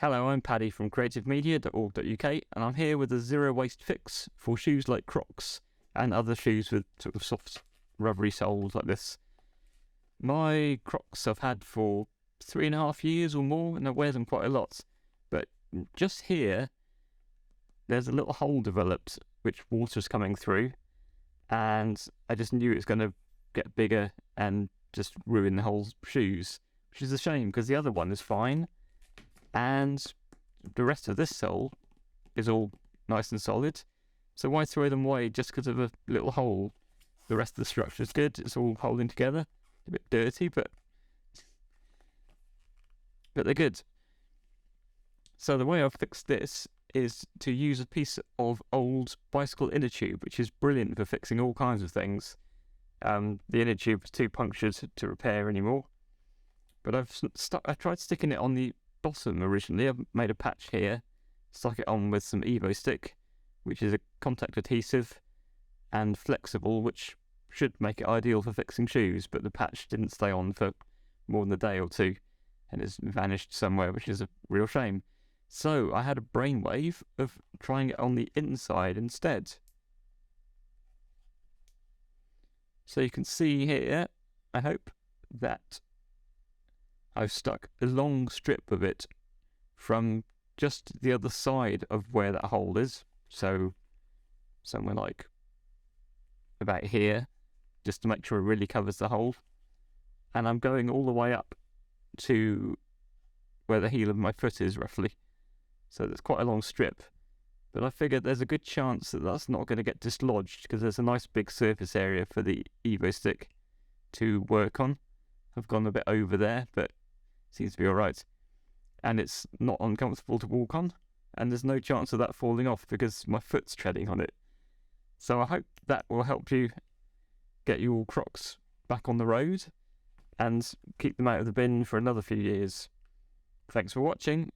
Hello, I'm Paddy from creativemedia.org.uk and I'm here with a zero waste fix for shoes like Crocs and other shoes with sort of soft rubbery soles like this. My Crocs I've had for 3.5 years or more and I wear them quite a lot, but just here there's a little hole developed which water's coming through, and I just knew it's going to get bigger and just ruin the whole shoes, which is a shame because the other one is fine. And the rest of this sole is all nice and solid. So why throw them away just because of a little hole? The rest of the structure is good. It's all holding together. A bit dirty, but they're good. So the way I've fixed this is to use a piece of old bicycle inner tube, which is brilliant for fixing all kinds of things. The inner tube was too punctured to repair anymore. But I tried sticking it on the bottom originally. I've made a patch here, stuck it on with some Evo-Stik, which is a contact adhesive and flexible, which should make it ideal for fixing shoes, but the patch didn't stay on for more than a day or two and it's vanished somewhere, which is a real shame. So I had a brainwave of trying it on the inside instead. So you can see here, I hope, that I've stuck a long strip of it from just the other side of where that hole is. So somewhere like about here, just to make sure it really covers the hole. And I'm going all the way up to where the heel of my foot is roughly. So that's quite a long strip. But I figured there's a good chance that that's not going to get dislodged because there's a nice big surface area for the Evo-Stik to work on. I've gone a bit over there, but seems to be alright. And it's not uncomfortable to walk on, and there's no chance of that falling off because my foot's treading on it. So I hope that will help you get your Crocs back on the road and keep them out of the bin for another few years. Thanks for watching.